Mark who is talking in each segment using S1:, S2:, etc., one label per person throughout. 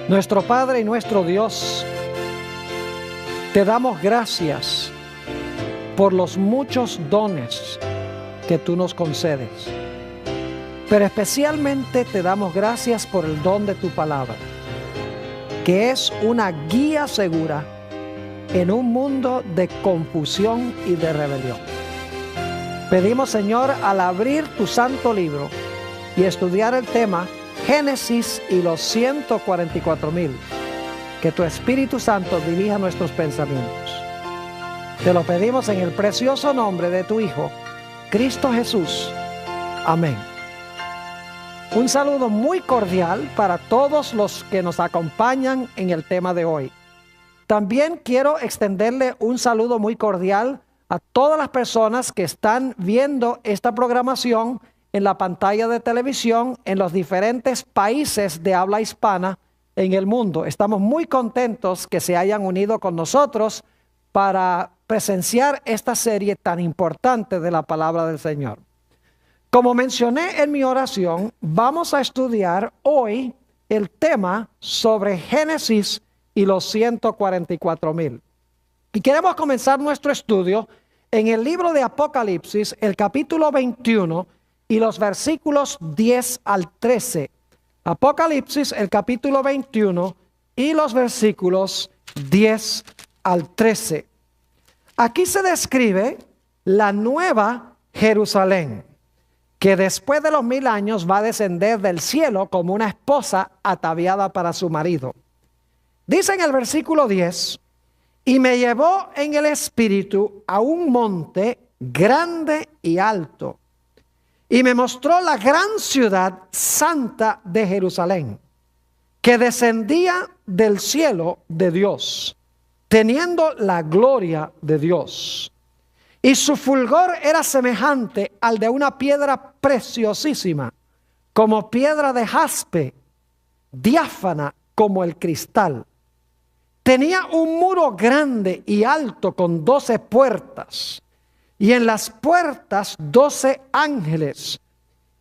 S1: Nuestro Padre y nuestro Dios, te damos gracias por los muchos dones que tú nos concedes. Pero especialmente te damos gracias por el don de tu palabra, que es una guía segura en un mundo de confusión y de rebelión. Pedimos, Señor, al abrir tu santo libro y estudiar el tema Génesis y los 144,000, que tu Espíritu Santo dirija nuestros pensamientos. Te lo pedimos en el precioso nombre de tu Hijo, Cristo Jesús. Amén. Un saludo muy cordial para todos los que nos acompañan en el tema de hoy. También quiero extenderle un saludo muy cordial a todas las personas que están viendo esta programación en la pantalla de televisión en los diferentes países de habla hispana en el mundo. Estamos muy contentos que se hayan unido con nosotros para presenciar esta serie tan importante de la palabra del Señor. Como mencioné en mi oración, vamos a estudiar hoy el tema sobre Génesis y los 144,000. Y queremos comenzar nuestro estudio en el libro de Apocalipsis, el capítulo 21 y los versículos 10 al 13. Apocalipsis, el capítulo 21 y los versículos 10 al 13. Aquí se describe la nueva Jerusalén, que después de los 1000 años va a descender del cielo como una esposa ataviada para su marido. Dice en el versículo 10, y me llevó en el espíritu a un monte grande y alto, y me mostró la gran ciudad santa de Jerusalén, que descendía del cielo de Dios, teniendo la gloria de Dios. Y su fulgor era semejante al de una piedra preciosísima, como piedra de jaspe, diáfana como el cristal. Tenía un muro grande y alto con 12 puertas, y en las puertas 12 ángeles,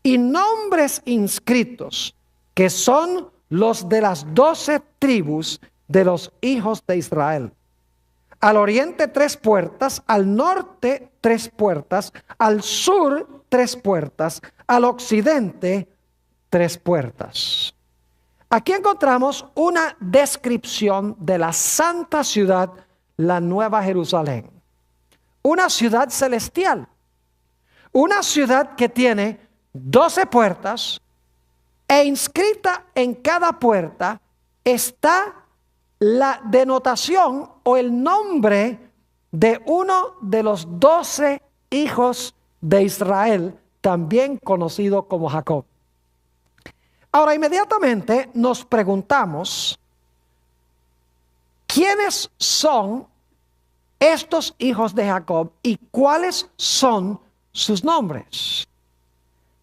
S1: y nombres inscritos, que son los de las 12 tribus de los hijos de Israel. Al oriente 3 puertas, al norte 3 puertas, al sur 3 puertas, al occidente 3 puertas. Aquí encontramos una descripción de la santa ciudad, la Nueva Jerusalén. Una ciudad celestial. Una ciudad que tiene 12 puertas e inscrita en cada puerta está la denotación o el nombre de uno de los 12 hijos de Israel, también conocido como Jacob. Ahora, inmediatamente nos preguntamos, ¿quiénes son estos hijos de Jacob y cuáles son sus nombres?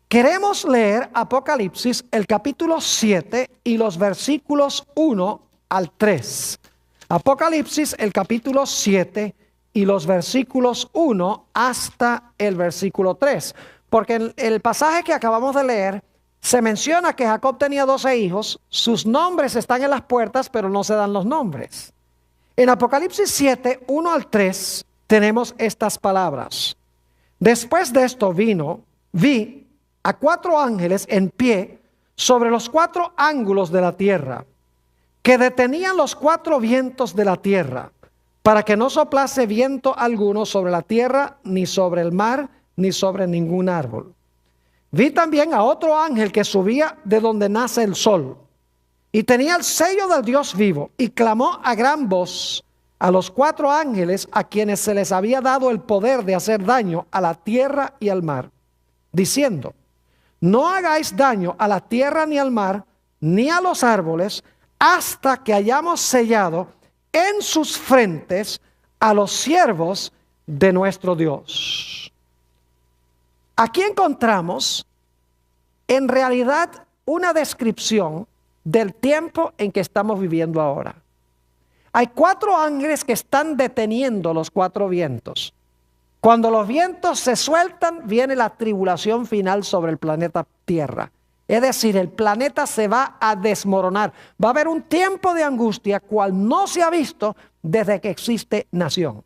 S1: Queremos leer Apocalipsis, el capítulo 7 y los versículos 1 al 3. Apocalipsis, el capítulo 7 y los versículos 1 hasta el versículo 3. Porque en el pasaje que acabamos de leer, se menciona que Jacob tenía 12 hijos, sus nombres están en las puertas, pero no se dan los nombres. En Apocalipsis 7, 1 al 3, tenemos estas palabras. Después de esto vi a 4 ángeles en pie sobre los 4 ángulos de la tierra, que detenían los 4 vientos de la tierra, para que no soplase viento alguno sobre la tierra, ni sobre el mar, ni sobre ningún árbol. Vi también a otro ángel que subía de donde nace el sol, y tenía el sello del Dios vivo, y clamó a gran voz a los 4 ángeles a quienes se les había dado el poder de hacer daño a la tierra y al mar, diciendo: no hagáis daño a la tierra ni al mar, ni a los árboles, hasta que hayamos sellado en sus frentes a los siervos de nuestro Dios. Aquí encontramos en realidad una descripción del tiempo en que estamos viviendo ahora. Hay 4 ángeles que están deteniendo los 4 vientos. Cuando los vientos se sueltan, viene la tribulación final sobre el planeta Tierra. Es decir, el planeta se va a desmoronar. Va a haber un tiempo de angustia cual no se ha visto desde que existe nación.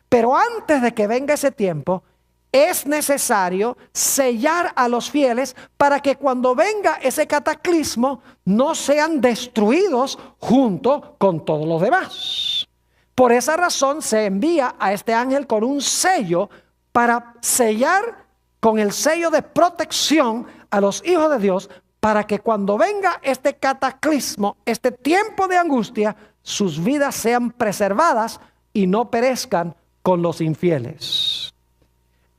S1: Pero antes de que venga ese tiempo, es necesario sellar a los fieles para que cuando venga ese cataclismo no sean destruidos junto con todos los demás. Por esa razón se envía a este ángel con un sello para sellar con el sello de protección a los hijos de Dios, para que cuando venga este cataclismo, este tiempo de angustia, sus vidas sean preservadas y no perezcan con los infieles.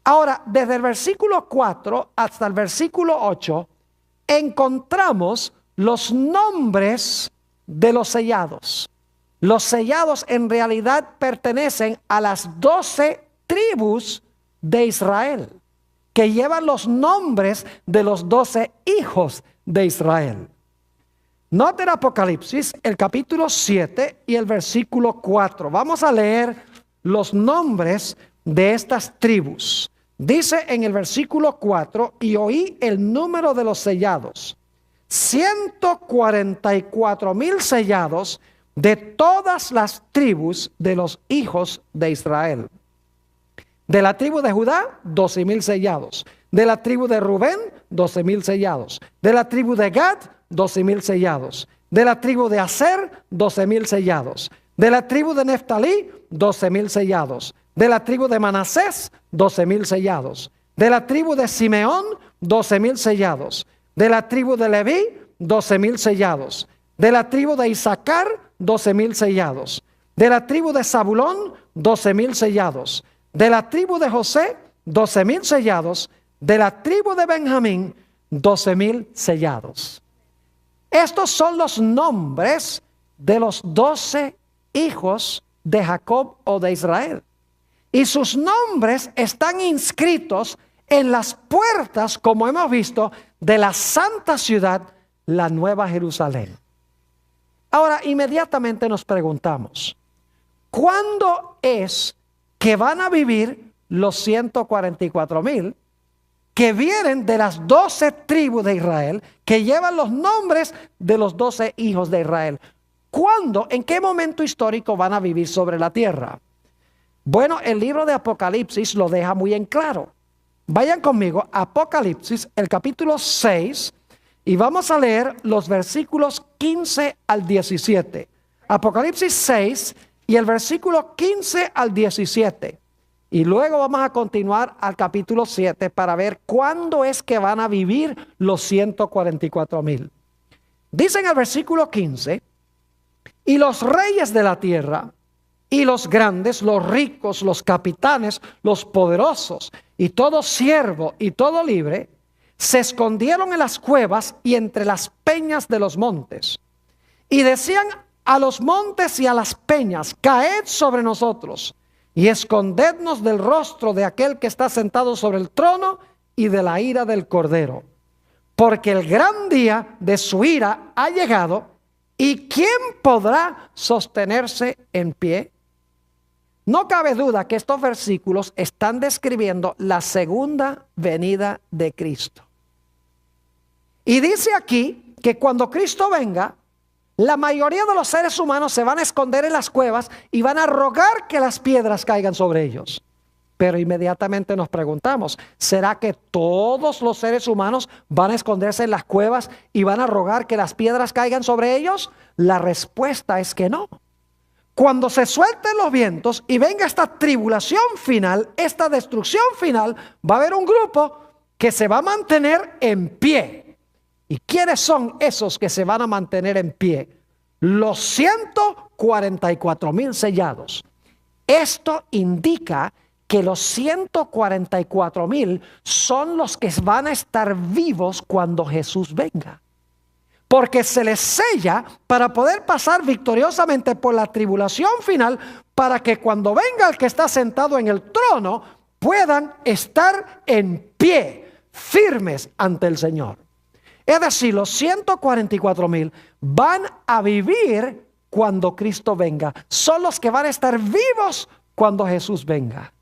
S1: Ahora, desde el versículo 4 hasta el versículo 8, encontramos los nombres de los sellados. Los sellados en realidad pertenecen a las 12 tribus de Israel, que llevan los nombres de los 12 hijos de Israel. Noten Apocalipsis, el capítulo 7 y el versículo 4. Vamos a leer los nombres de estas tribus. Dice en el versículo 4, y oí el número de los sellados, 144,000 sellados de todas las tribus de los hijos de Israel. De la tribu de Judá, 12,000 sellados. De la tribu de Rubén, 12,000 sellados. De la tribu de Gad, 12,000 sellados. De la tribu de Aser, 12,000 sellados. De la tribu de Neftalí, 12,000 sellados. De la tribu de Manasés, 12,000 sellados. De la tribu de Simeón, 12,000 sellados. De la tribu de Leví, 12,000 sellados. De la tribu de Isaacar, 12,000 sellados. De la tribu de Zabulón, 12,000 sellados. De la tribu de José, 12,000 sellados. De la tribu de Benjamín, 12,000 sellados. Estos son los nombres de los 12 hijos de Jacob o de Israel. Y sus nombres están inscritos en las puertas, como hemos visto, de la santa ciudad, la Nueva Jerusalén. Ahora, inmediatamente nos preguntamos, ¿cuándo es que van a vivir los 144,000 que vienen de las 12 tribus de Israel, que llevan los nombres de los 12 hijos de Israel? ¿Cuándo, en qué momento histórico van a vivir sobre la tierra? Bueno, el libro de Apocalipsis lo deja muy en claro. Vayan conmigo a Apocalipsis, el capítulo 6, y vamos a leer los versículos 15 al 17. Apocalipsis 6 y el versículo 15 al 17. Y luego vamos a continuar al capítulo 7 para ver cuándo es que van a vivir los 144,000. Dice en el versículo 15, y los reyes de la tierra, y los grandes, los ricos, los capitanes, los poderosos, y todo siervo y todo libre, se escondieron en las cuevas y entre las peñas de los montes. Y decían a los montes y a las peñas, caed sobre nosotros, y escondednos del rostro de aquel que está sentado sobre el trono y de la ira del Cordero. Porque el gran día de su ira ha llegado, ¿y quién podrá sostenerse en pie? No cabe duda que estos versículos están describiendo la segunda venida de Cristo. Y dice aquí que cuando Cristo venga, la mayoría de los seres humanos se van a esconder en las cuevas y van a rogar que las piedras caigan sobre ellos. Pero inmediatamente nos preguntamos, ¿será que todos los seres humanos van a esconderse en las cuevas y van a rogar que las piedras caigan sobre ellos? La respuesta es que no. Cuando se suelten los vientos y venga esta tribulación final, esta destrucción final, va a haber un grupo que se va a mantener en pie. ¿Y quiénes son esos que se van a mantener en pie? Los 144,000 sellados. Esto indica que los 144,000 son los que van a estar vivos cuando Jesús venga. Porque se les sella para poder pasar victoriosamente por la tribulación final, para que cuando venga el que está sentado en el trono, puedan estar en pie, firmes ante el Señor. Es decir, los 144,000 van a vivir cuando Cristo venga. Son los que van a estar vivos cuando Jesús venga.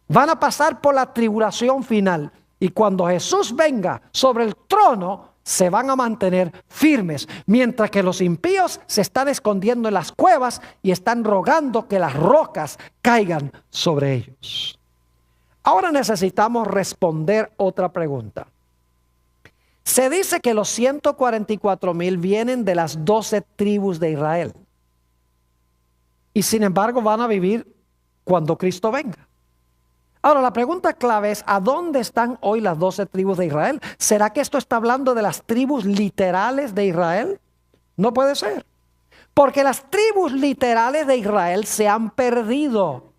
S1: Van a pasar por la tribulación final. Y cuando Jesús venga sobre el trono, se van a mantener firmes, mientras que los impíos se están escondiendo en las cuevas y están rogando que las rocas caigan sobre ellos. Ahora necesitamos responder otra pregunta. Se dice que los 144,000 vienen de las 12 tribus de Israel. Y sin embargo van a vivir cuando Cristo venga. Ahora la pregunta clave es, ¿a dónde están hoy las 12 tribus de Israel? ¿Será que esto está hablando de las tribus literales de Israel? No puede ser. Porque las tribus literales de Israel se han perdido.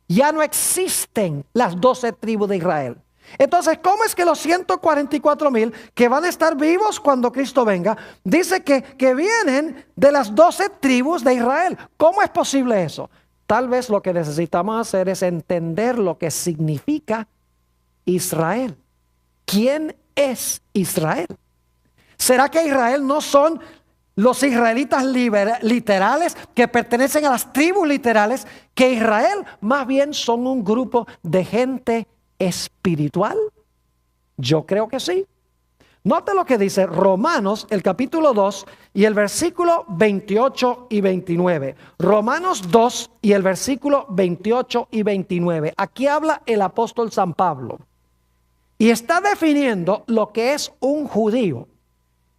S1: Ya no existen las 12 tribus de Israel. Entonces, ¿cómo es que los 144,000 que van a estar vivos cuando Cristo venga, dice que vienen de las 12 tribus de Israel? ¿Cómo es posible eso? Tal vez lo que necesitamos hacer es entender lo que significa Israel. ¿Quién es Israel? ¿Será que Israel no son los israelitas literales que pertenecen a las tribus literales? Que Israel más bien son un grupo de gente espiritual. Yo creo que sí. Note lo que dice Romanos, el capítulo 2 y el versículo 28 y 29. Romanos 2 y el versículo 28 y 29. Aquí habla el apóstol San Pablo y está definiendo lo que es un judío.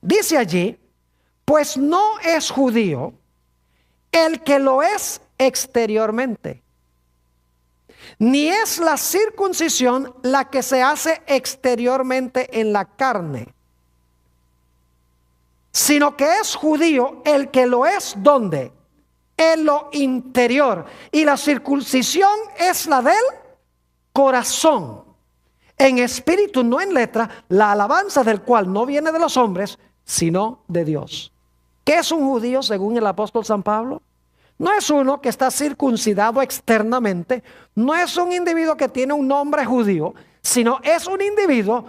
S1: Dice allí, pues no es judío el que lo es exteriormente, ni es la circuncisión la que se hace exteriormente en la carne, sino que es judío el que lo es ¿dónde? En lo interior. Y la circuncisión es la del corazón, en espíritu, no en letra, la alabanza del cual no viene de los hombres, sino de Dios. ¿Qué es un judío según el apóstol San Pablo? No es uno que está circuncidado externamente, no es un individuo que tiene un nombre judío, sino es un individuo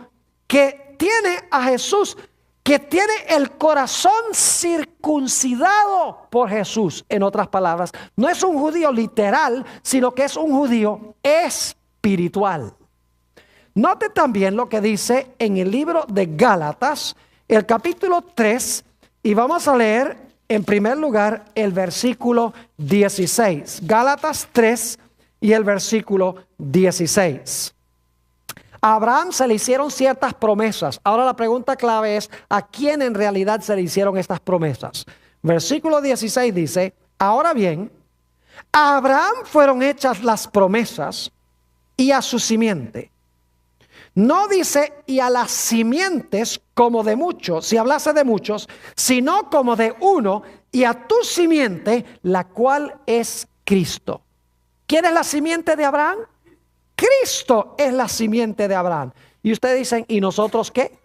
S1: que tiene a Jesús, que tiene el corazón circuncidado por Jesús. En otras palabras, no es un judío literal, sino que es un judío espiritual. Note también lo que dice en el libro de Gálatas, el capítulo 3, y vamos a leer en primer lugar el versículo 16. Gálatas 3 y el versículo 16. A Abraham se le hicieron ciertas promesas. Ahora la pregunta clave es, ¿a quién en realidad se le hicieron estas promesas? Versículo 16 dice, ahora bien, a Abraham fueron hechas las promesas y a su simiente. No dice y a las simientes como de muchos, si hablase de muchos, sino como de uno, y a tu simiente, la cual es Cristo. ¿Quién es la simiente de Abraham? Cristo es la simiente de Abraham. Y ustedes dicen, ¿y nosotros qué?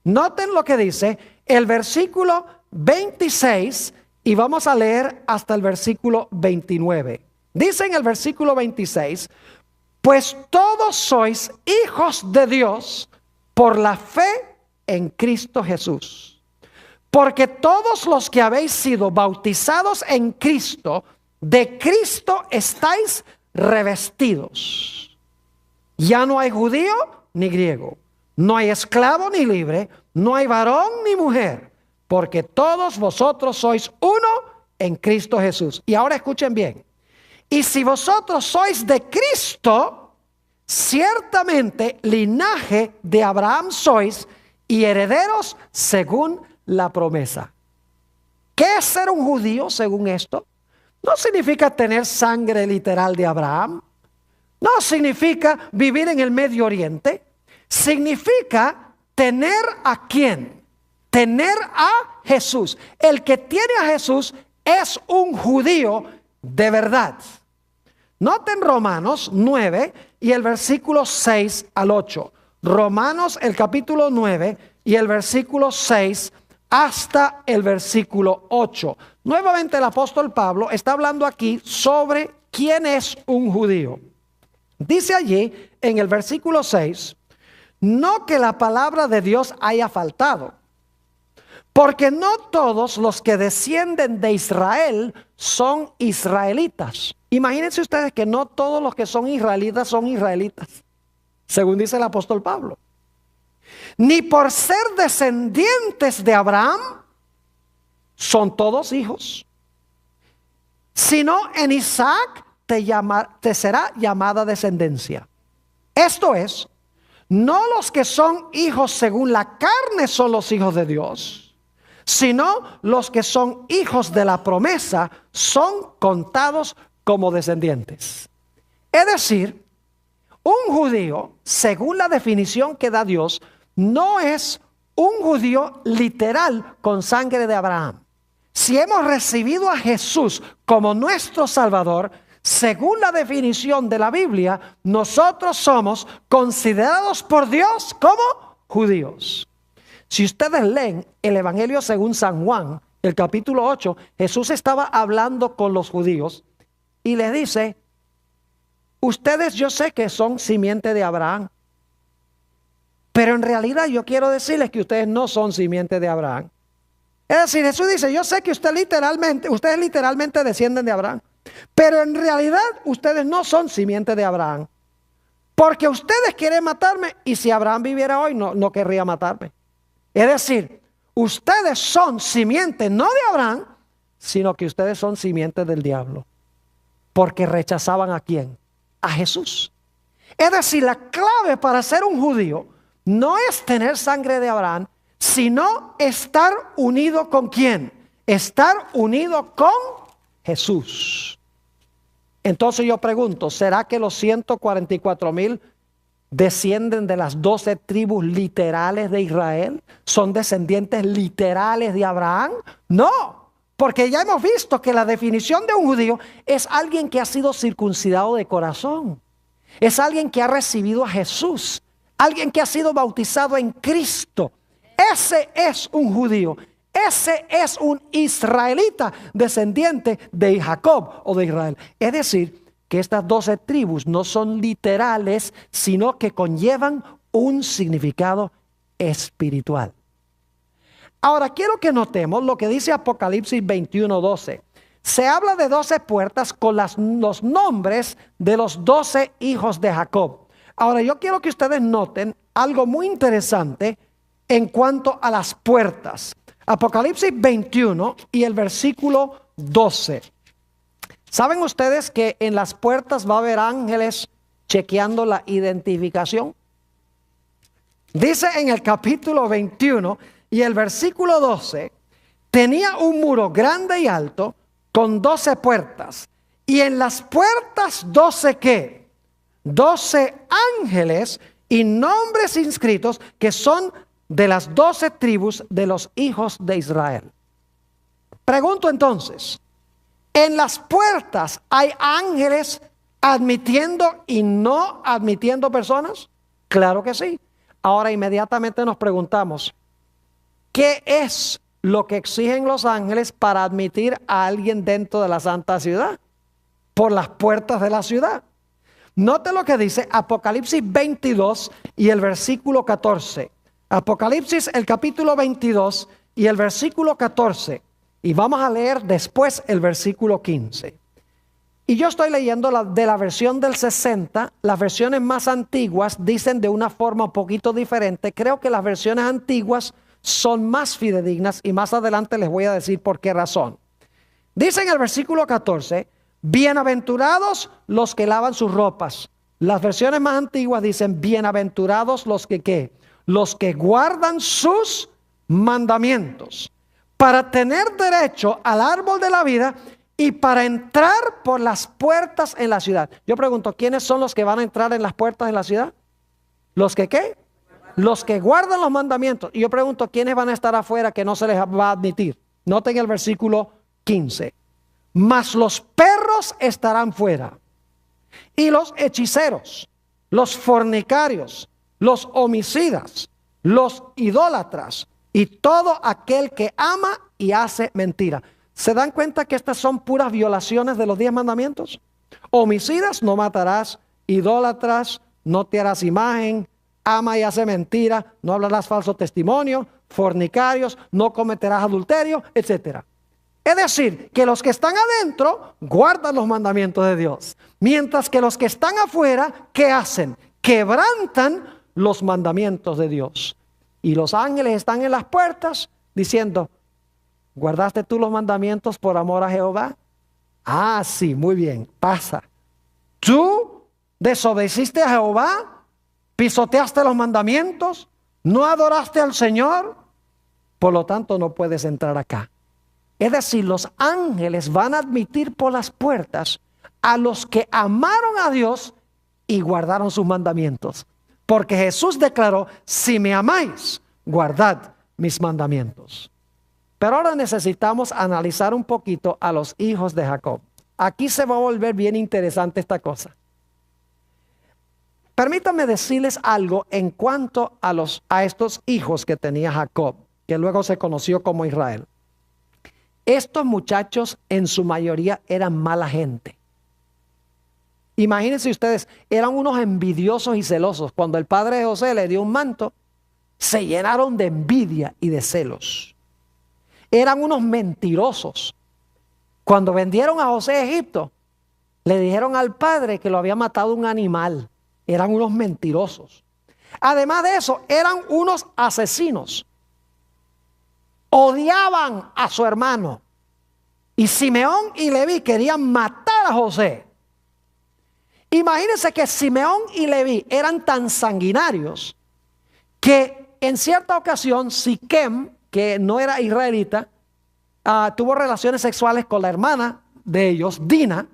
S1: Noten lo que dice el versículo 26 y vamos a leer hasta el versículo 29. Dice en el versículo 26, pues todos sois hijos de Dios por la fe en Cristo Jesús. Porque todos los que habéis sido bautizados en Cristo, de Cristo estáis revestidos. Ya no hay judío ni griego, no hay esclavo ni libre, no hay varón ni mujer, porque todos vosotros sois uno en Cristo Jesús. Y ahora escuchen bien. Y si vosotros sois de Cristo, ciertamente linaje de Abraham sois y herederos según la promesa. ¿Qué es ser un judío según esto? No significa tener sangre literal de Abraham. No significa vivir en el Medio Oriente. Significa tener ¿a quién? Tener a Jesús. El que tiene a Jesús es un judío de verdad. Noten Romanos 9 y el versículo 6 al 8. Romanos el capítulo 9 y el versículo 6 hasta el versículo 8. Nuevamente el apóstol Pablo está hablando aquí sobre quién es un judío. Dice allí en el versículo 6, no que la palabra de Dios haya faltado, porque no todos los que descienden de Israel son israelitas. Imagínense ustedes que no todos los que son israelitas, según dice el apóstol Pablo. ni por ser descendientes de Abraham, son todos hijos, sino en Isaac te será llamada descendencia. Esto es, no los que son hijos según la carne son los hijos de Dios, sino los que son hijos de la promesa son contados como descendientes. Es decir, un judío, según la definición que da Dios, no es un judío literal con sangre de Abraham. Si hemos recibido a Jesús como nuestro Salvador, según la definición de la Biblia, nosotros somos considerados por Dios como judíos. Si ustedes leen el Evangelio según San Juan, el capítulo 8, Jesús estaba hablando con los judíos y les dice: ustedes yo sé que son simiente de Abraham, pero en realidad yo quiero decirles que ustedes no son simiente de Abraham. Es decir, Jesús dice: yo sé que ustedes literalmente descienden de Abraham, pero en realidad ustedes no son simiente de Abraham, porque ustedes quieren matarme, y si Abraham viviera hoy no querría matarme. Es decir, ustedes son simiente no de Abraham, sino que ustedes son simiente del diablo, porque rechazaban ¿a quién? A Jesús. Es decir, la clave para ser un judío no es tener sangre de Abraham, sino estar unido ¿con quién? Estar unido con Jesús. Entonces yo pregunto, ¿será que los 144,000 descienden de las 12 tribus literales de Israel? ¿Son descendientes literales de Abraham? No, porque ya hemos visto que la definición de un judío es alguien que ha sido circuncidado de corazón. Es alguien que ha recibido a Jesús, alguien que ha sido bautizado en Cristo. Ese es un judío. Ese es un israelita descendiente de Jacob o de Israel. Es decir, que estas 12 tribus no son literales, sino que conllevan un significado espiritual. Ahora quiero que notemos lo que dice Apocalipsis 21:12. Se habla de 12 puertas con los nombres de los 12 hijos de Jacob. Ahora yo quiero que ustedes noten algo muy interesante en cuanto a las puertas. Apocalipsis 21 y el versículo 12. ¿Saben ustedes que en las puertas va a haber ángeles chequeando la identificación? Dice en el capítulo 21 y el versículo 12: tenía un muro grande y alto con 12 puertas, y en las puertas 12 ¿qué? 12 ángeles y nombres inscritos que son de las 12 tribus de los hijos de Israel. Pregunto entonces, ¿en las puertas hay ángeles admitiendo y no admitiendo personas? Claro que sí. Ahora inmediatamente nos preguntamos, ¿qué es lo que exigen los ángeles para admitir a alguien dentro de la santa ciudad? Por las puertas de la ciudad. Note lo que dice Apocalipsis 22 y el versículo 14. Apocalipsis el capítulo 22 y el versículo 14. Y vamos a leer después el versículo 15. Y yo estoy leyendo de la versión del 60. Las versiones más antiguas dicen de una forma un poquito diferente. Creo que las versiones antiguas son más fidedignas y más adelante les voy a decir por qué razón. Dice en el versículo 14: bienaventurados los que lavan sus ropas. Las versiones más antiguas dicen: bienaventurados los que ¿qué? Los que guardan sus mandamientos, para tener derecho al árbol de la vida y para entrar por las puertas en la ciudad. Yo pregunto, ¿quiénes son los que van a entrar en las puertas de la ciudad? ¿Los que qué? Los que guardan los mandamientos. Y yo pregunto, ¿quiénes van a estar afuera que no se les va a admitir? Noten el versículo 15. Mas los perros estarán fuera, y los hechiceros, los fornicarios, los homicidas, los idólatras y todo aquel que ama y hace mentira. ¿Se dan cuenta que estas son puras violaciones de los 10 mandamientos? Homicidas: no matarás. Idólatras: no te harás imagen. Ama y hace mentira: no hablarás falso testimonio. Fornicarios: no cometerás adulterio, etc. Es decir, que los que están adentro guardan los mandamientos de Dios, mientras que los que están afuera, ¿qué hacen? Quebrantan los mandamientos de Dios. Y los ángeles están en las puertas diciendo, ¿guardaste tú los mandamientos por amor a Jehová? Ah, sí, muy bien, pasa. ¿Tú desobedeciste a Jehová? ¿Pisoteaste los mandamientos? ¿No adoraste al Señor? Por lo tanto, no puedes entrar acá. Es decir, los ángeles van a admitir por las puertas a los que amaron a Dios y guardaron sus mandamientos. Porque Jesús declaró, si me amáis, guardad mis mandamientos. Pero ahora necesitamos analizar un poquito a los hijos de Jacob. Aquí se va a volver bien interesante esta cosa. Permítanme decirles algo en cuanto a estos hijos que tenía Jacob, que luego se conoció como Israel. Estos muchachos en su mayoría eran mala gente. Imagínense ustedes, eran unos envidiosos y celosos. Cuando el padre de José le dio un manto, se llenaron de envidia y de celos. Eran unos mentirosos. Cuando vendieron a José a Egipto, le dijeron al padre que lo había matado un animal. Eran unos mentirosos. Además de eso, eran unos asesinos. Odiaban a su hermano. Y Simeón y Leví querían matar a José. Imagínense que Simeón y Leví eran tan sanguinarios que en cierta ocasión Siquem, que no era israelita, tuvo relaciones sexuales con la hermana de ellos, Dina,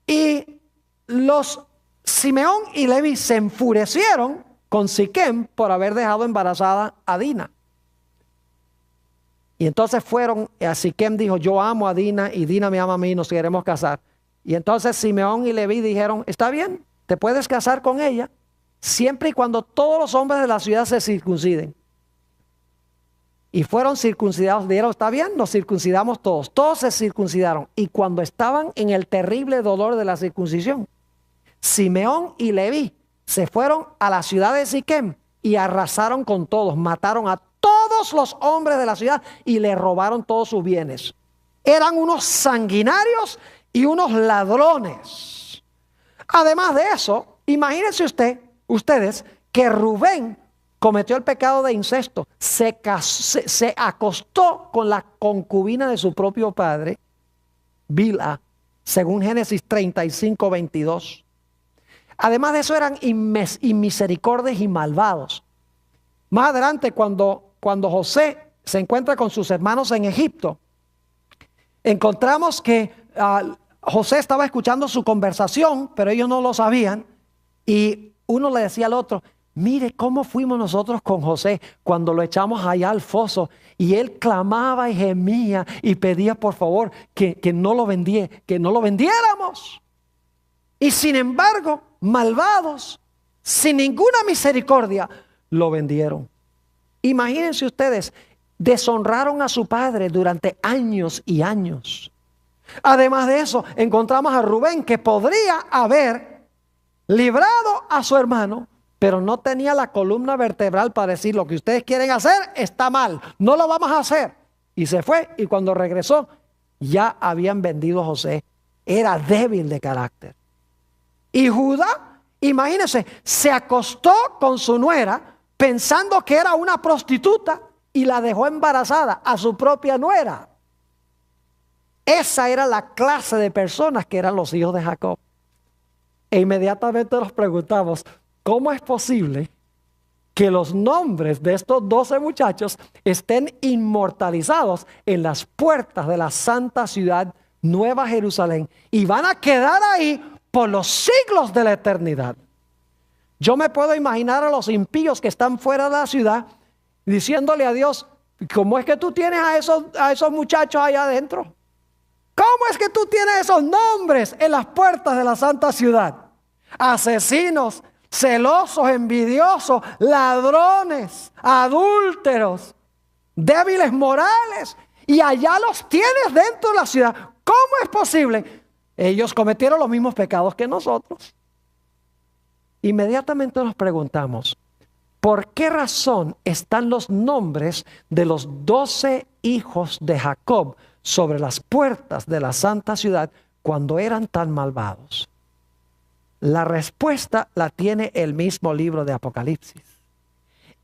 S1: y los Simeón y Leví se enfurecieron con Siquem por haber dejado embarazada a Dina. Y entonces fueron, a Siquem dijo, yo amo a Dina y Dina me ama a mí, nos queremos casar. Y entonces Simeón y Leví dijeron, está bien, te puedes casar con ella, siempre y cuando todos los hombres de la ciudad se circunciden. Y fueron circuncidados, dijeron, está bien, nos circuncidamos todos. Todos se circuncidaron. Y cuando estaban en el terrible dolor de la circuncisión, Simeón y Leví se fueron a la ciudad de Siquem y arrasaron con todos, mataron a todos los hombres de la ciudad y le robaron todos sus bienes. Eran unos sanguinarios y unos ladrones. Además de eso, imagínense ustedes que Rubén cometió el pecado de incesto. Se acostó con la concubina de su propio padre, Bilha, según Génesis 35, 22. Además de eso, eran inmisericordios y malvados. Más adelante, cuando José se encuentra con sus hermanos en Egipto, encontramos que José estaba escuchando su conversación, pero ellos no lo sabían. Y uno le decía al otro, mire cómo fuimos nosotros con José cuando lo echamos allá al foso. Y él clamaba y gemía y pedía por favor que no lo vendiéramos. Y sin embargo, malvados, sin ninguna misericordia, lo vendieron. Imagínense ustedes, deshonraron a su padre durante años y años. Además de eso, encontramos a Rubén, que podría haber librado a su hermano, pero no tenía la columna vertebral para decir, lo que ustedes quieren hacer está mal, no lo vamos a hacer. Y se fue, y cuando regresó, ya habían vendido a José. Era débil de carácter. Y Judá, imagínense, se acostó con su nuera pensando que era una prostituta y la dejó embarazada a su propia nuera. Esa era la clase de personas que eran los hijos de Jacob. E inmediatamente nos preguntamos, ¿cómo es posible que los nombres de estos 12 muchachos estén inmortalizados en las puertas de la santa ciudad Nueva Jerusalén y van a quedar ahí por los siglos de la eternidad? Yo me puedo imaginar a los impíos que están fuera de la ciudad diciéndole a Dios, ¿cómo es que tú tienes a esos muchachos allá adentro? ¿Cómo es que tú tienes esos nombres en las puertas de la santa ciudad? Asesinos, celosos, envidiosos, ladrones, adúlteros, débiles morales. Y allá los tienes dentro de la ciudad. ¿Cómo es posible? Ellos cometieron los mismos pecados que nosotros. Inmediatamente nos preguntamos, ¿por qué razón están los nombres de los 12 hijos de Jacob sobre las puertas de la santa ciudad cuando eran tan malvados? La respuesta la tiene el mismo libro de Apocalipsis.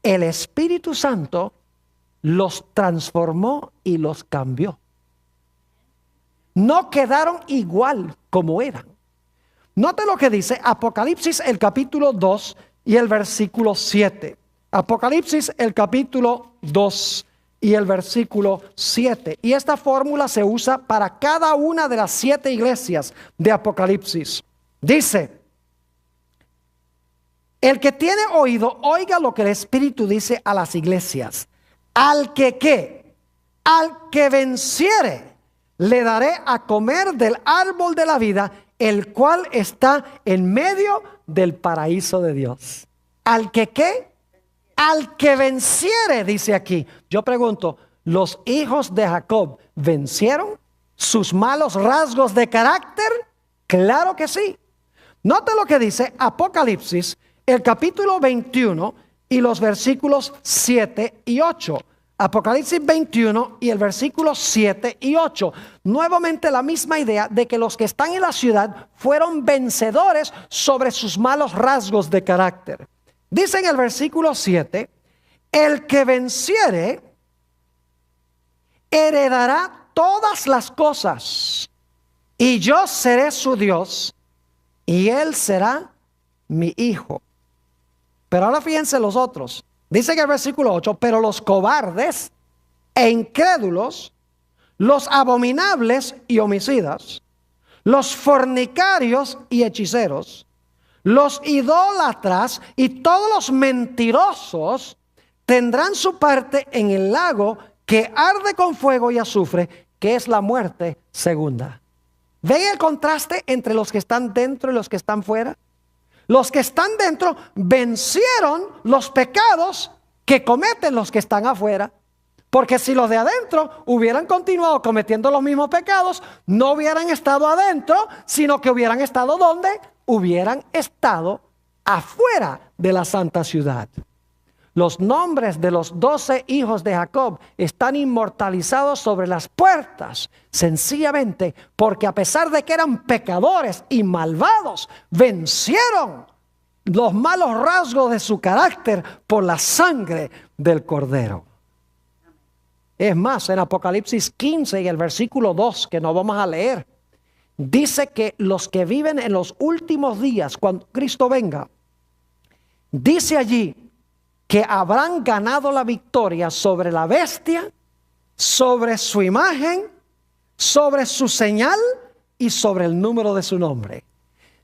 S1: el Espíritu Santo los transformó y los cambió. No quedaron igual como eran. Note lo que dice Apocalipsis el capítulo 2 y el versículo 7. Apocalipsis el capítulo 2 y el versículo 7. Y esta fórmula se usa para cada una de las 7 iglesias de Apocalipsis. Dice: el que tiene oído, oiga lo que el Espíritu dice a las iglesias. Al que ¿qué? Al que venciere, le daré a comer del árbol de la vida, el cual está en medio del paraíso de Dios. ¿Al que qué? Al que venciere, dice aquí. Yo pregunto, ¿los hijos de Jacob vencieron sus malos rasgos de carácter? Claro que sí. Note lo que dice Apocalipsis, el capítulo 21 y los versículos 7 y 8. Apocalipsis 21 y el versículo 7 y 8. Nuevamente la misma idea de que los que están en la ciudad fueron vencedores sobre sus malos rasgos de carácter. Dice en el versículo 7, el que venciere heredará todas las cosas, y yo seré su Dios, y él será mi hijo. Pero ahora fíjense los otros. Dice en el versículo 8, pero los cobardes e incrédulos, los abominables y homicidas, los fornicarios y hechiceros, los idólatras y todos los mentirosos tendrán su parte en el lago que arde con fuego y azufre, que es la muerte segunda. ¿Ven el contraste entre los que están dentro y los que están fuera? Los que están dentro vencieron los pecados que cometen los que están afuera. Porque si los de adentro hubieran continuado cometiendo los mismos pecados, no hubieran estado adentro, sino que hubieran estado ¿dónde? Hubieran estado afuera de la santa ciudad. Los nombres de los 12 hijos de Jacob están inmortalizados sobre las puertas, sencillamente porque a pesar de que eran pecadores y malvados, vencieron los malos rasgos de su carácter por la sangre del Cordero. Es más, en Apocalipsis 15 y el versículo 2, que no vamos a leer, dice que los que viven en los últimos días, cuando Cristo venga, dice allí que habrán ganado la victoria sobre la bestia, sobre su imagen, sobre su señal y sobre el número de su nombre.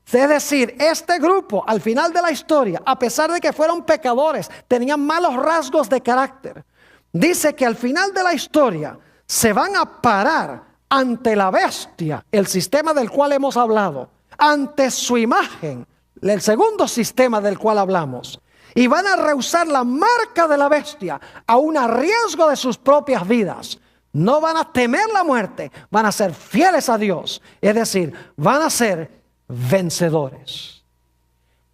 S1: Es decir, este grupo al final de la historia, a pesar de que fueron pecadores, tenían malos rasgos de carácter, dice que al final de la historia se van a parar ante la bestia, el sistema del cual hemos hablado, ante su imagen, el segundo sistema del cual hablamos. Y van a rehusar la marca de la bestia, aun a riesgo de sus propias vidas. No van a temer la muerte, van a ser fieles a Dios. Es decir, van a ser vencedores.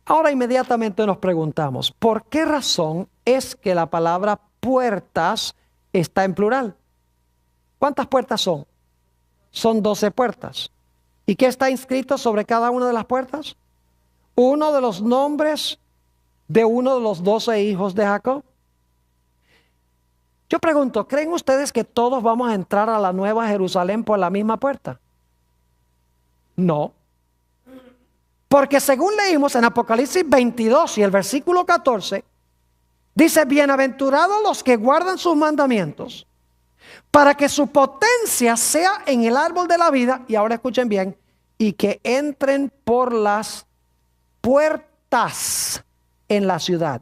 S1: Ahora inmediatamente nos preguntamos, ¿por qué razón es que la palabra puertas está en plural? ¿Cuántas puertas son? Son 12 puertas. ¿Y qué está inscrito sobre cada una de las puertas? Uno de los nombres de uno de los 12 hijos de Jacob. Yo pregunto, ¿creen ustedes que todos vamos a entrar a la Nueva Jerusalén por la misma puerta? No. Porque según leímos en Apocalipsis 22 y el versículo 14, dice, bienaventurados los que guardan sus mandamientos, para que su potencia sea en el árbol de la vida, y ahora escuchen bien, y que entren por las puertas en la ciudad.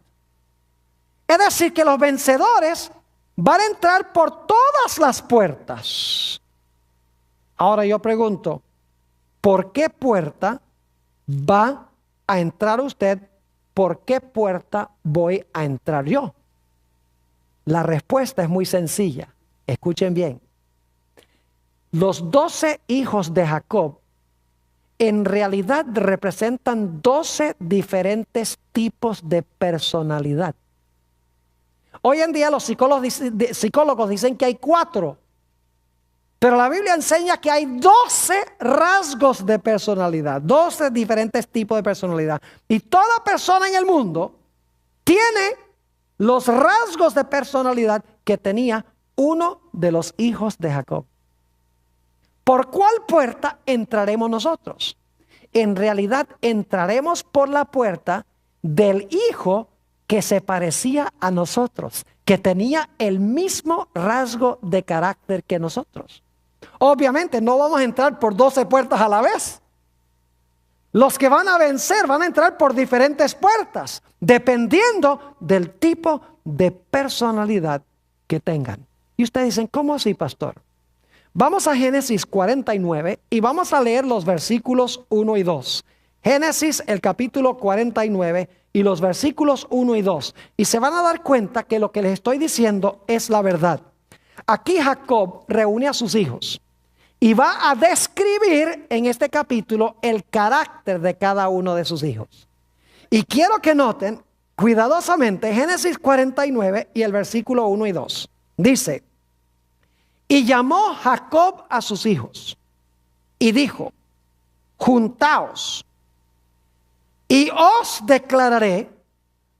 S1: Es decir, que los vencedores van a entrar por todas las puertas. Ahora yo pregunto, ¿por qué puerta va a entrar usted? ¿Por qué puerta voy a entrar yo? La respuesta es muy sencilla. Escuchen bien. Los 12 hijos de Jacob en realidad representan 12 diferentes tipos de personalidad. Hoy en día los psicólogos dicen que hay 4, pero la Biblia enseña que hay 12 rasgos de personalidad, 12 diferentes tipos de personalidad. Y toda persona en el mundo tiene los rasgos de personalidad que tenía uno de los hijos de Jacob. ¿Por cuál puerta entraremos nosotros? En realidad entraremos por la puerta del hijo que se parecía a nosotros, que tenía el mismo rasgo de carácter que nosotros. Obviamente no vamos a entrar por 12 puertas a la vez. Los que van a vencer van a entrar por diferentes puertas, dependiendo del tipo de personalidad que tengan. Y ustedes dicen, ¿cómo así, pastor? Vamos a Génesis 49 y vamos a leer los versículos 1 y 2. Génesis, el capítulo 49 y los versículos 1 y 2. Y se van a dar cuenta que lo que les estoy diciendo es la verdad. Aquí Jacob reúne a sus hijos y va a describir en este capítulo el carácter de cada uno de sus hijos. Y quiero que noten cuidadosamente Génesis 49 y el versículo 1 y 2. Dice: y llamó Jacob a sus hijos y dijo: juntaos y os declararé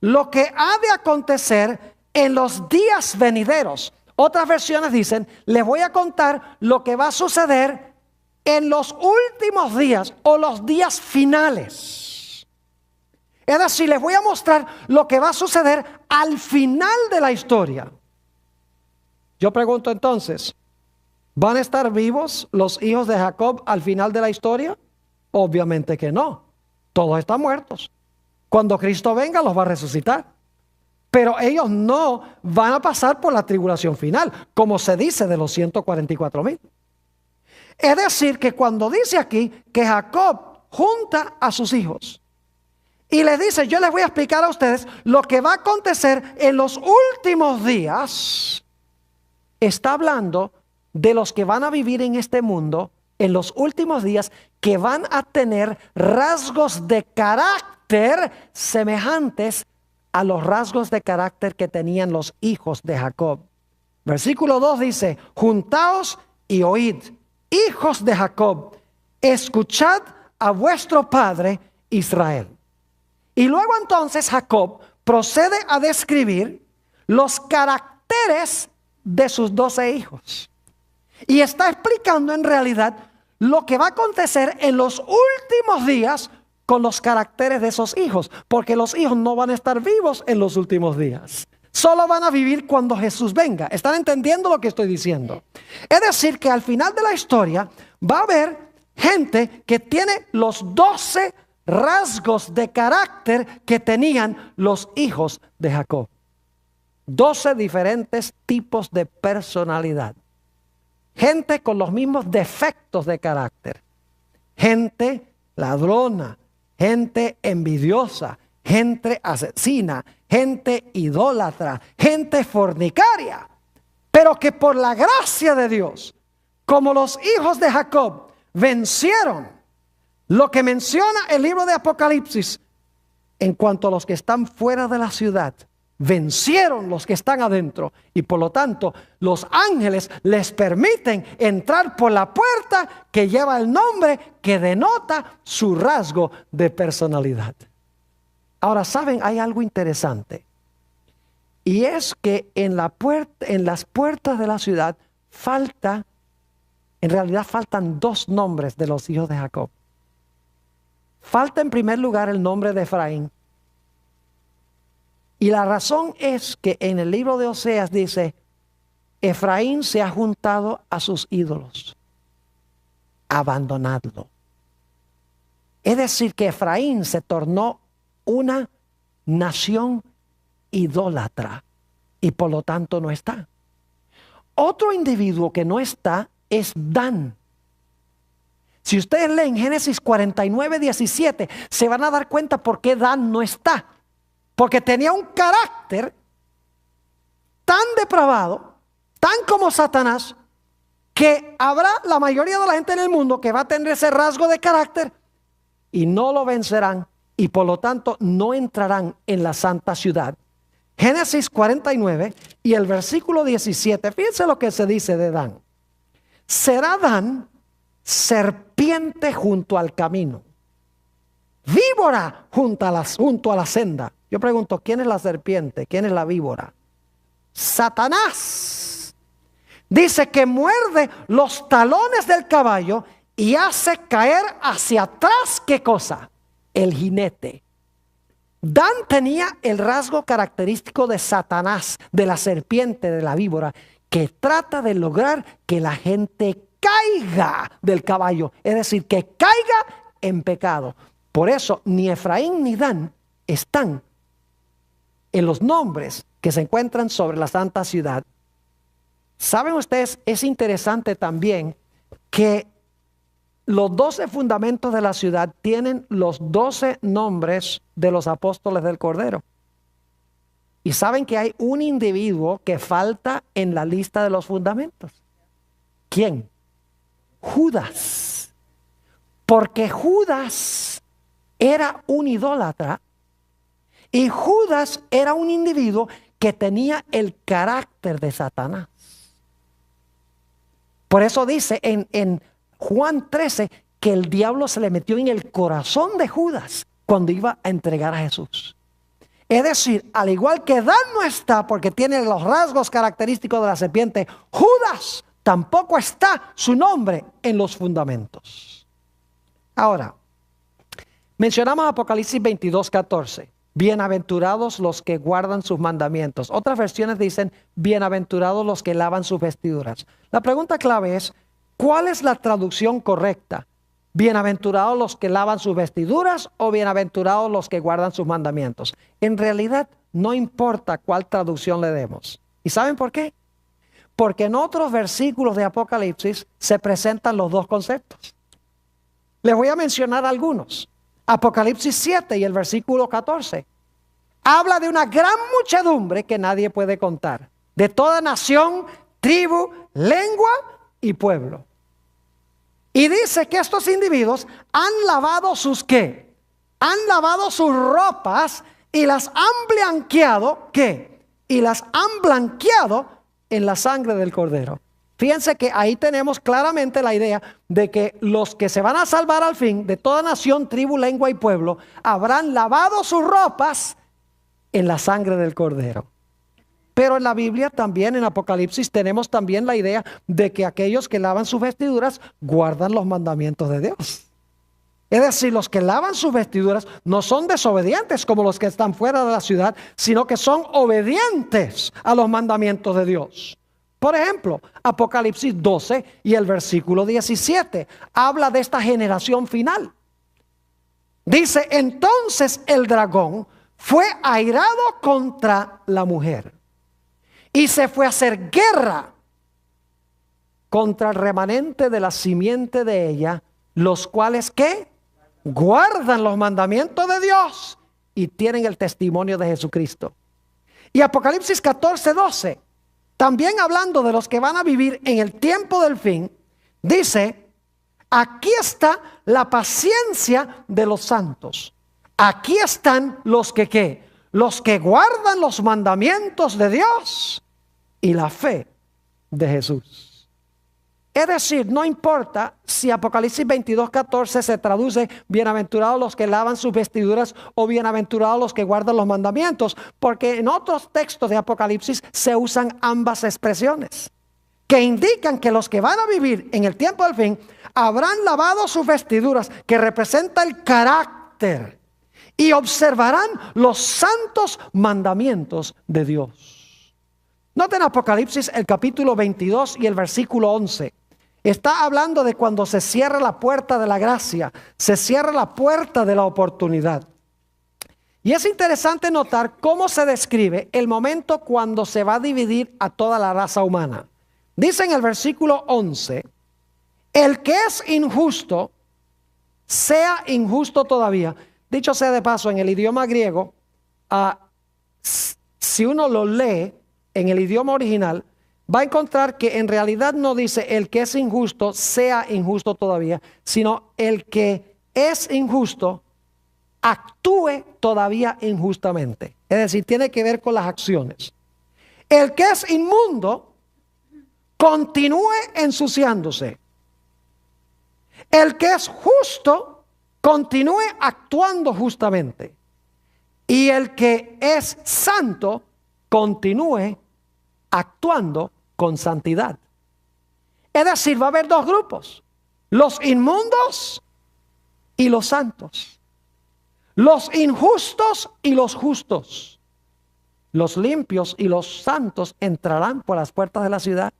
S1: lo que ha de acontecer en los días venideros. Otras versiones dicen: les voy a contar lo que va a suceder en los últimos días o los días finales. Es decir, les voy a mostrar lo que va a suceder al final de la historia. Yo pregunto entonces, ¿van a estar vivos los hijos de Jacob al final de la historia? Obviamente que no. Todos están muertos. Cuando Cristo venga los va a resucitar. Pero ellos no van a pasar por la tribulación final, como se dice de los 144,000. Es decir, que cuando dice aquí que Jacob junta a sus hijos y les dice: yo les voy a explicar a ustedes lo que va a acontecer en los últimos días, está hablando de los que van a vivir en este mundo en los últimos días, que van a tener rasgos de carácter semejantes a los rasgos de carácter que tenían los hijos de Jacob. Versículo 2 dice: juntaos y oíd, hijos de Jacob, escuchad a vuestro padre Israel. Y luego entonces Jacob procede a describir los caracteres de sus 12 hijos. Y está explicando en realidad lo que va a acontecer en los últimos días con los caracteres de esos hijos, porque los hijos no van a estar vivos en los últimos días. Solo van a vivir cuando Jesús venga. ¿Están entendiendo lo que estoy diciendo? Es decir, que al final de la historia va a haber gente que tiene los 12 rasgos de carácter que tenían los hijos de Jacob. 12 diferentes tipos de personalidad. Gente con los mismos defectos de carácter. Gente ladrona, gente envidiosa, gente asesina, gente idólatra, gente fornicaria. Pero que por la gracia de Dios, como los hijos de Jacob vencieron lo que menciona el libro de Apocalipsis, en cuanto a los que están fuera de la ciudad, vencieron los que están adentro, y por lo tanto los ángeles les permiten entrar por la puerta que lleva el nombre que denota su rasgo de personalidad. Ahora, ¿saben? Hay algo interesante, y es que en las puertas de la ciudad en realidad faltan 2 nombres de los hijos de Jacob. Falta en primer lugar el nombre de Efraín. Y la razón es que en el libro de Oseas dice: Efraín se ha juntado a sus ídolos, abandonadlo. Es decir, que Efraín se tornó una nación idólatra y por lo tanto no está. Otro individuo que no está es Dan. Si ustedes leen Génesis 49:17, se van a dar cuenta por qué Dan no está. Porque tenía un carácter tan depravado, tan como Satanás, que habrá la mayoría de la gente en el mundo que va a tener ese rasgo de carácter y no lo vencerán, y por lo tanto no entrarán en la santa ciudad. Génesis 49 y el versículo 17, fíjense lo que se dice de Dan. Será Dan serpiente junto al camino, víbora junto a la senda. Yo pregunto, ¿quién es la serpiente? ¿Quién es la víbora? Satanás. Dice que muerde los talones del caballo y hace caer hacia atrás, ¿qué cosa? El jinete. Dan tenía el rasgo característico de Satanás, de la serpiente, de la víbora, que trata de lograr que la gente caiga del caballo, es decir, que caiga en pecado. Por eso ni Efraín ni Dan están en los nombres que se encuentran sobre la santa ciudad. ¿Saben ustedes? Es interesante también que los 12 fundamentos de la ciudad tienen los 12 nombres de los apóstoles del Cordero. Y saben que hay un individuo que falta en la lista de los fundamentos. ¿Quién? Judas. Porque Judas era un idólatra y Judas era un individuo que tenía el carácter de Satanás. Por eso dice en Juan 13 que el diablo se le metió en el corazón de Judas cuando iba a entregar a Jesús. Es decir, al igual que Dan no está porque tiene los rasgos característicos de la serpiente, Judas tampoco está su nombre en los fundamentos. Ahora, mencionamos Apocalipsis 22:14. Bienaventurados los que guardan sus mandamientos. Otras versiones dicen, bienaventurados los que lavan sus vestiduras. La pregunta clave es, ¿cuál es la traducción correcta? ¿Bienaventurados los que lavan sus vestiduras o bienaventurados los que guardan sus mandamientos? En realidad no importa cuál traducción le demos. ¿Y saben por qué? Porque en otros versículos de Apocalipsis se presentan los dos conceptos. Les voy a mencionar algunos. Apocalipsis 7 y el versículo 14. Habla de una gran muchedumbre que nadie puede contar. De toda nación, tribu, lengua y pueblo. Y dice que estos individuos han lavado sus ¿qué? Han lavado sus ropas y las han blanqueado ¿qué? Y las han blanqueado en la sangre del Cordero. Fíjense que ahí tenemos claramente la idea de que los que se van a salvar al fin, de toda nación, tribu, lengua y pueblo, habrán lavado sus ropas en la sangre del Cordero. Pero en la Biblia también, en Apocalipsis, tenemos también la idea de que aquellos que lavan sus vestiduras guardan los mandamientos de Dios. Es decir, los que lavan sus vestiduras no son desobedientes como los que están fuera de la ciudad, sino que son obedientes a los mandamientos de Dios. Por ejemplo, Apocalipsis 12 y el versículo 17 habla de esta generación final. Dice, entonces el dragón fue airado contra la mujer y se fue a hacer guerra contra el remanente de la simiente de ella, los cuales ¿qué? Guardan los mandamientos de Dios y tienen el testimonio de Jesucristo. Y Apocalipsis 14:12, también hablando de los que van a vivir en el tiempo del fin, dice, aquí está la paciencia de los santos. Aquí están los que ¿qué? Los que guardan los mandamientos de Dios y la fe de Jesús. Es decir, no importa si Apocalipsis 22:14 se traduce bienaventurados los que lavan sus vestiduras o bienaventurados los que guardan los mandamientos, porque en otros textos de Apocalipsis se usan ambas expresiones, que indican que los que van a vivir en el tiempo del fin habrán lavado sus vestiduras, que representa el carácter, y observarán los santos mandamientos de Dios. Noten Apocalipsis el capítulo 22 y el versículo 11. Está hablando de cuando se cierra la puerta de la gracia, se cierra la puerta de la oportunidad. Y es interesante notar cómo se describe el momento cuando se va a dividir a toda la raza humana. Dice en el versículo 11, el que es injusto, sea injusto todavía. Dicho sea de paso, en el idioma griego, si uno lo lee en el idioma original, va a encontrar que en realidad no dice el que es injusto sea injusto todavía, sino el que es injusto actúe todavía injustamente. Es decir, tiene que ver con las acciones. El que es inmundo continúe ensuciándose. El que es justo continúe actuando justamente. y el que es santo continúe actuando con santidad. Es decir, va a haber dos grupos: los inmundos y los santos, los injustos y los justos. Los limpios y los santos entrarán por las puertas de la ciudad,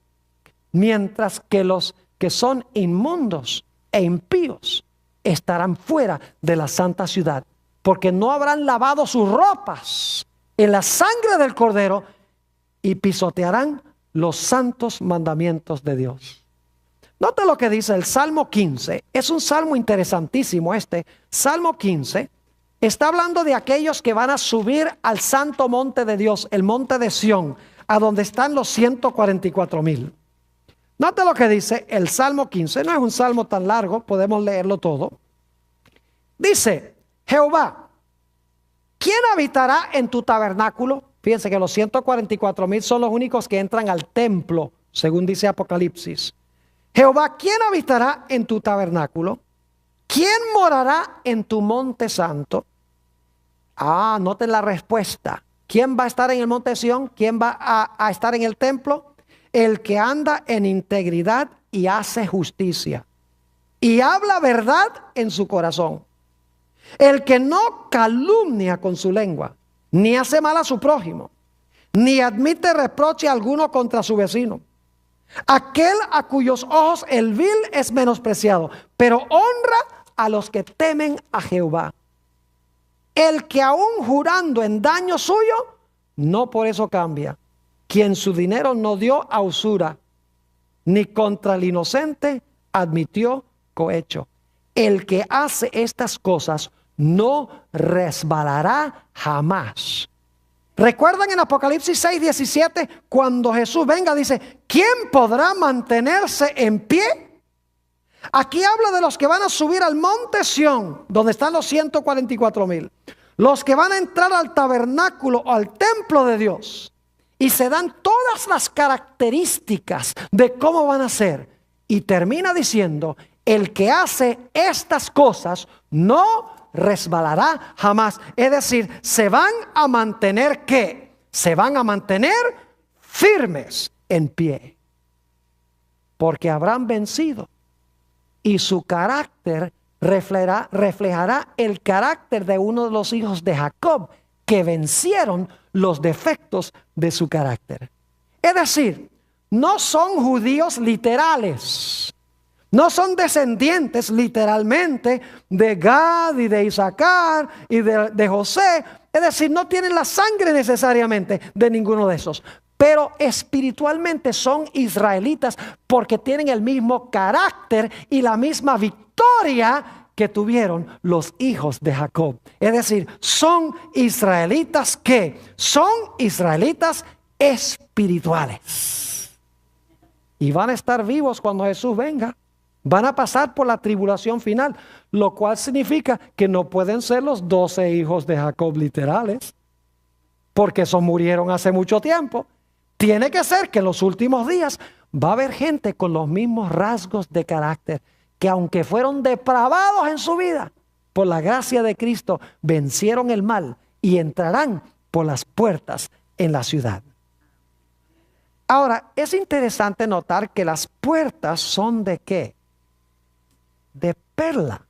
S1: mientras que los que son inmundos e impíos estarán fuera de la santa ciudad, porque no habrán lavado sus ropas en la sangre del Cordero y pisotearán los santos mandamientos de Dios. Note lo que dice el Salmo 15. Es un salmo interesantísimo este. Salmo 15 está hablando de aquellos que van a subir al santo monte de Dios, el monte de Sión, a donde están los 144,000. Note lo que dice el Salmo 15. No es un salmo tan largo, podemos leerlo todo. Dice: Jehová, ¿quién habitará en tu tabernáculo? Fíjense que los 144,000 son los únicos que entran al templo, según dice Apocalipsis. Jehová, ¿quién habitará en tu tabernáculo? ¿Quién morará en tu monte santo? Noten la respuesta. ¿Quién va a estar en el monte de Sión? ¿Quién va a estar en el templo? El que anda en integridad y hace justicia y habla verdad en su corazón. El que no calumnia con su lengua, ni hace mal a su prójimo, ni admite reproche alguno contra su vecino. Aquel a cuyos ojos el vil es menospreciado, pero honra a los que temen a Jehová. El que aún jurando en daño suyo, no por eso cambia. Quien su dinero no dio a usura, ni contra el inocente admitió cohecho. El que hace estas cosas no resbalará jamás. ¿Recuerdan en Apocalipsis 6:17 cuando Jesús venga? Dice: ¿quién podrá mantenerse en pie? Aquí habla de los que van a subir al monte Sión, donde están los 144,000. Los que van a entrar al tabernáculo o al templo de Dios. Y se dan todas las características de cómo van a ser. Y termina diciendo: el que hace estas cosas no resbalará jamás. Es decir, se van a mantener, ¿qué? Se van a mantener firmes en pie. Porque habrán vencido. Y su carácter reflejará el carácter de uno de los hijos de Jacob, que vencieron los defectos de su carácter. Es decir, no son judíos literales. No son descendientes literalmente de Gad y de Isaacar y de José. Es decir, no tienen la sangre necesariamente de ninguno de esos. Pero espiritualmente son israelitas porque tienen el mismo carácter y la misma victoria que tuvieron los hijos de Jacob. Es decir, son israelitas que son israelitas espirituales. Y van a estar vivos cuando Jesús venga. Van a pasar por la tribulación final, lo cual significa que no pueden ser los 12 hijos de Jacob literales, porque esos murieron hace mucho tiempo. Tiene que ser que en los últimos días va a haber gente con los mismos rasgos de carácter, que aunque fueron depravados en su vida, por la gracia de Cristo, vencieron el mal y entrarán por las puertas en la ciudad. Ahora, es interesante notar que las puertas son ¿de qué? De perla.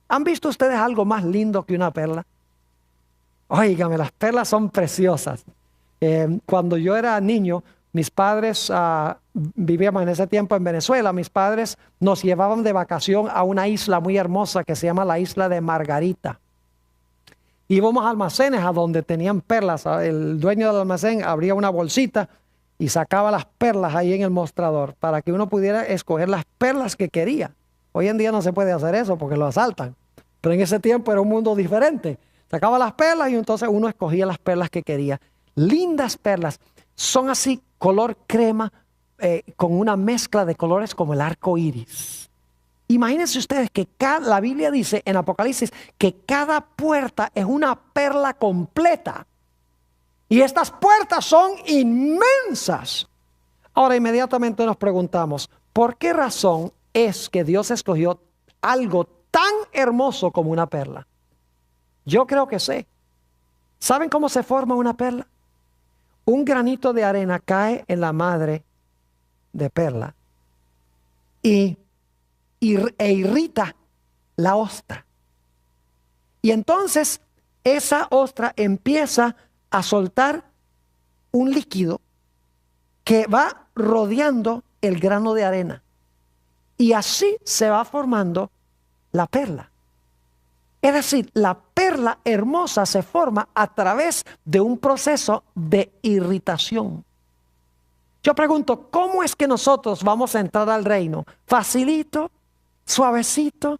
S1: ¿Han visto ustedes algo más lindo que una perla? Óigame, las perlas son preciosas. Cuando yo era niño, mis padres vivíamos en ese tiempo en Venezuela. Mis padres nos llevaban de vacación a una isla muy hermosa que se llama la isla de Margarita. Íbamos a almacenes a donde tenían perlas. El dueño del almacén abría una bolsita y sacaba las perlas ahí en el mostrador para que uno pudiera escoger las perlas que quería. Hoy en día no se puede hacer eso porque lo asaltan. Pero en ese tiempo era un mundo diferente. Sacaba las perlas y entonces uno escogía las perlas que quería. Lindas perlas. Son así color crema con una mezcla de colores como el arco iris. Imagínense ustedes que la Biblia dice en Apocalipsis que cada puerta es una perla completa. Y estas puertas son inmensas. Ahora inmediatamente nos preguntamos, ¿por qué razón es que Dios escogió algo tan hermoso como una perla? Yo creo que sé. ¿Saben cómo se forma una perla? Un granito de arena cae en la madre de perla e irrita la ostra. Y entonces esa ostra empieza a soltar un líquido que va rodeando el grano de arena. Y así se va formando la perla. Es decir, la perla hermosa se forma a través de un proceso de irritación. Yo pregunto, ¿cómo es que nosotros vamos a entrar al reino? ¿Facilito? ¿Suavecito?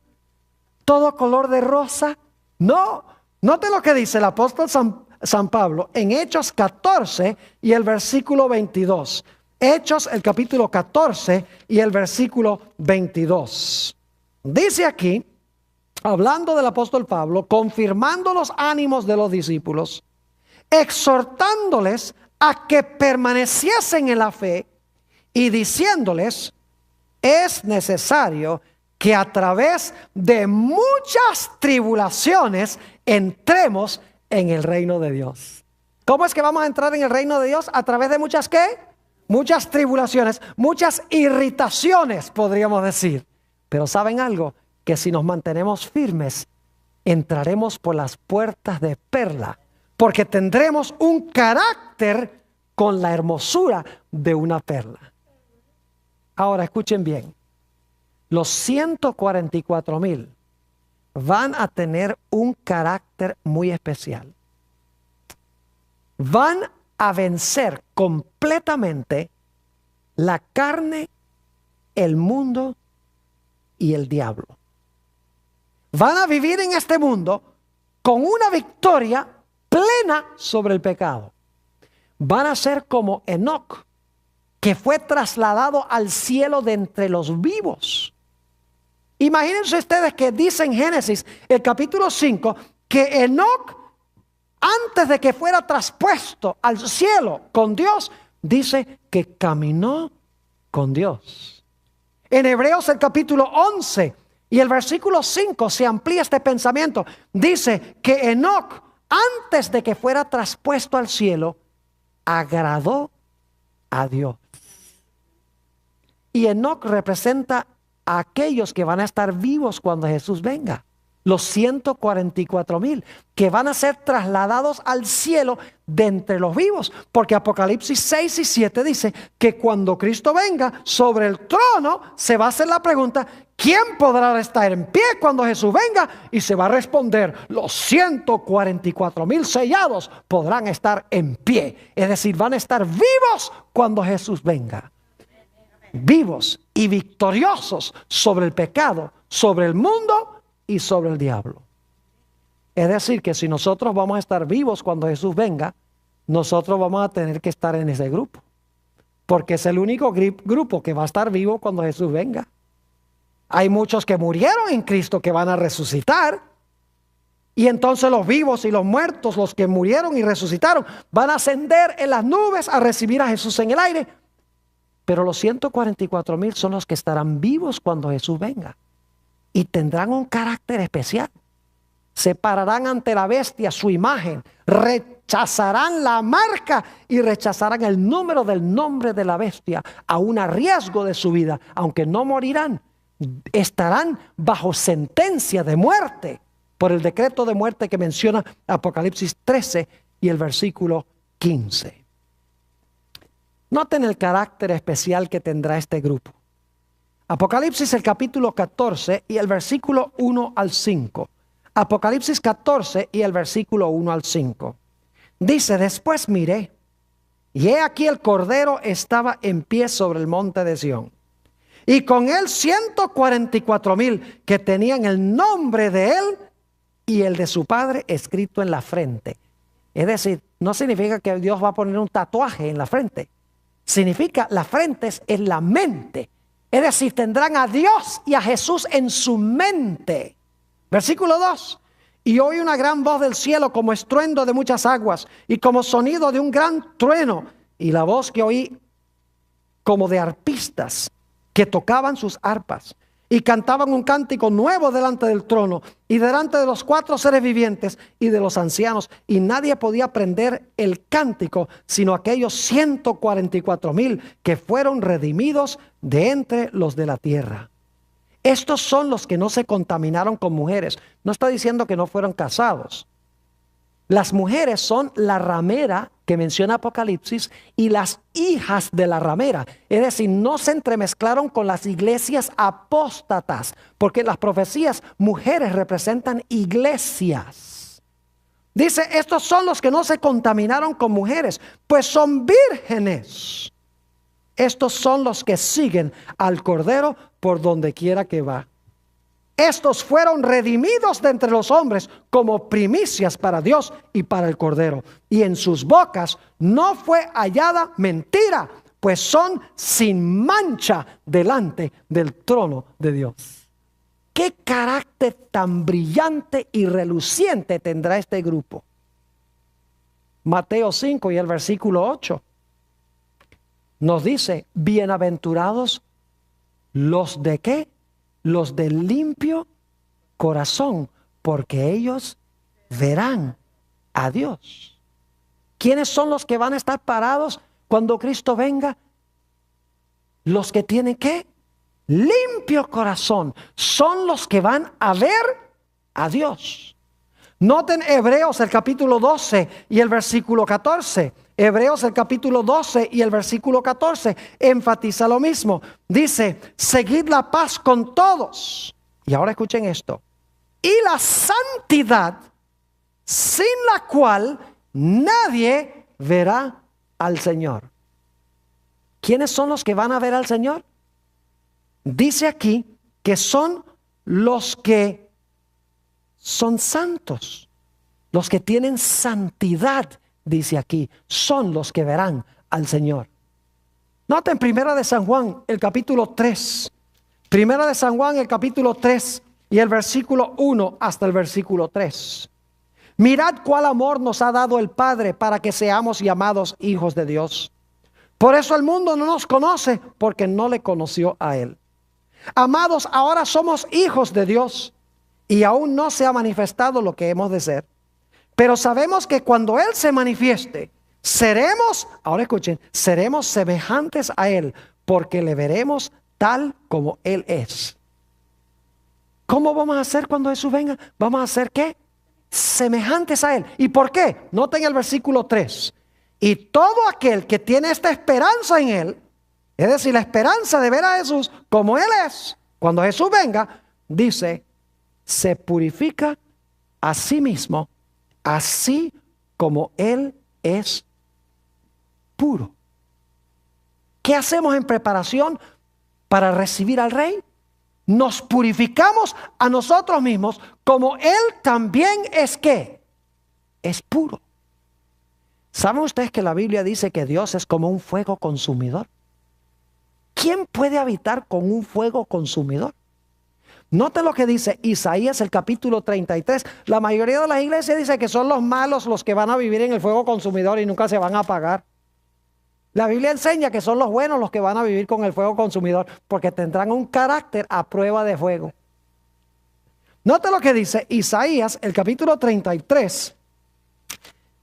S1: ¿Todo color de rosa? No. Note lo que dice el apóstol San Pablo en Hechos 14 y el versículo 22. Hechos, el capítulo 14 y el versículo 22. Dice aquí, hablando del apóstol Pablo, confirmando los ánimos de los discípulos, exhortándoles a que permaneciesen en la fe y diciéndoles, es necesario que a través de muchas tribulaciones entremos en el reino de Dios. ¿Cómo es que vamos a entrar en el reino de Dios? A través de muchas ¿qué? Muchas tribulaciones, muchas irritaciones, podríamos decir. Pero ¿saben algo? Que si nos mantenemos firmes, entraremos por las puertas de perla, porque tendremos un carácter con la hermosura de una perla. Ahora escuchen bien, los 144,000 van a tener un carácter muy especial. Van a vencer completamente la carne, el mundo y el diablo. Van a vivir en este mundo con una victoria plena sobre el pecado. Van a ser como Enoc, que fue trasladado al cielo de entre los vivos. Imagínense ustedes que dice en Génesis, el capítulo 5, que Enoc, antes de que fuera traspuesto al cielo con Dios, dice que caminó con Dios. En Hebreos el capítulo 11 y el versículo 5 se amplía este pensamiento. Dice que Enoc, antes de que fuera traspuesto al cielo, agradó a Dios. Y Enoc representa a aquellos que van a estar vivos cuando Jesús venga. Los 144,000 que van a ser trasladados al cielo de entre los vivos. Porque Apocalipsis 6 y 7 dice que cuando Cristo venga sobre el trono se va a hacer la pregunta, ¿quién podrá estar en pie cuando Jesús venga? Y se va a responder, los 144,000 sellados podrán estar en pie. Es decir, van a estar vivos cuando Jesús venga. Vivos y victoriosos sobre el pecado, sobre el mundo y sobre el diablo. Es decir, que si nosotros vamos a estar vivos cuando Jesús venga, nosotros vamos a tener que estar en ese grupo. Porque es el único grupo que va a estar vivo cuando Jesús venga. Hay muchos que murieron en Cristo que van a resucitar. Y entonces los vivos y los muertos, los que murieron y resucitaron, van a ascender en las nubes a recibir a Jesús en el aire. Pero los 144,000 son los que estarán vivos cuando Jesús venga. Y tendrán un carácter especial. Se pararán ante la bestia, su imagen. Rechazarán la marca y rechazarán el número del nombre de la bestia, aún a riesgo de su vida. Aunque no morirán, estarán bajo sentencia de muerte por el decreto de muerte que menciona Apocalipsis 13 y el versículo 15. Noten el carácter especial que tendrá este grupo. Apocalipsis el capítulo 14 y el versículo 1 al 5. Apocalipsis 14 y el versículo 1 al 5. Dice, después miré, y he aquí el Cordero estaba en pie sobre el monte de Sión. Y con él 144,000 que tenían el nombre de él y el de su padre escrito en la frente. Es decir, no significa que Dios va a poner un tatuaje en la frente. Significa, la frente es la mente. Es decir, tendrán a Dios y a Jesús en su mente. Versículo 2. Y oí una gran voz del cielo como estruendo de muchas aguas y como sonido de un gran trueno. Y la voz que oí como de arpistas que tocaban sus arpas. y cantaban un cántico nuevo delante del trono y delante de los 4 seres vivientes y de los ancianos. Y nadie podía aprender el cántico, sino aquellos 144,000 que fueron redimidos de entre los de la tierra. Estos son los que no se contaminaron con mujeres. No está diciendo que no fueron casados. Las mujeres son la ramera que menciona Apocalipsis y las hijas de la ramera. Es decir, no se entremezclaron con las iglesias apóstatas, porque en las profecías mujeres representan iglesias. Dice, estos son los que no se contaminaron con mujeres, pues son vírgenes. Estos son los que siguen al Cordero por donde quiera que va. Estos fueron redimidos de entre los hombres como primicias para Dios y para el Cordero. Y en sus bocas no fue hallada mentira, pues son sin mancha delante del trono de Dios. ¿Qué carácter tan brillante y reluciente tendrá este grupo? Mateo 5 y el versículo 8 nos dice, bienaventurados los de ¿qué? Los de limpio corazón, porque ellos verán a Dios. ¿Quiénes son los que van a estar parados cuando Cristo venga? Los que tienen ¿qué? Limpio corazón. Son los que van a ver a Dios. Noten Hebreos el capítulo 12 y el versículo 14. Hebreos el capítulo 12 y el versículo 14 enfatiza lo mismo. Dice, seguid la paz con todos. Y ahora escuchen esto. Y la santidad, sin la cual nadie verá al Señor. ¿Quiénes son los que van a ver al Señor? Dice aquí que son los que son santos, los que tienen santidad. Dice aquí, son los que verán al Señor. Noten Primera de San Juan, el capítulo 3. Primera de San Juan, el capítulo 3 y el versículo 1 hasta el versículo 3. Mirad cuál amor nos ha dado el Padre para que seamos llamados hijos de Dios. Por eso el mundo no nos conoce, porque no le conoció a Él. Amados, ahora somos hijos de Dios y aún no se ha manifestado lo que hemos de ser. Pero sabemos que cuando Él se manifieste, seremos, ahora escuchen, seremos semejantes a Él, porque le veremos tal como Él es. ¿Cómo vamos a hacer cuando Jesús venga? Vamos a ser ¿qué? Semejantes a Él. ¿Y por qué? Noten el versículo 3. Y todo aquel que tiene esta esperanza en Él, es decir, la esperanza de ver a Jesús como Él es, cuando Jesús venga, dice, se purifica a sí mismo, así como Él es puro. ¿Qué hacemos en preparación para recibir al Rey? Nos purificamos a nosotros mismos como Él también es ¿qué? Es puro. ¿Saben ustedes que la Biblia dice que Dios es como un fuego consumidor? ¿Quién puede habitar con un fuego consumidor? Note lo que dice Isaías el capítulo 33. La mayoría de las iglesias dice que son los malos los que van a vivir en el fuego consumidor y nunca se van a apagar. La Biblia enseña que son los buenos los que van a vivir con el fuego consumidor, porque tendrán un carácter a prueba de fuego. Note lo que dice Isaías el capítulo 33.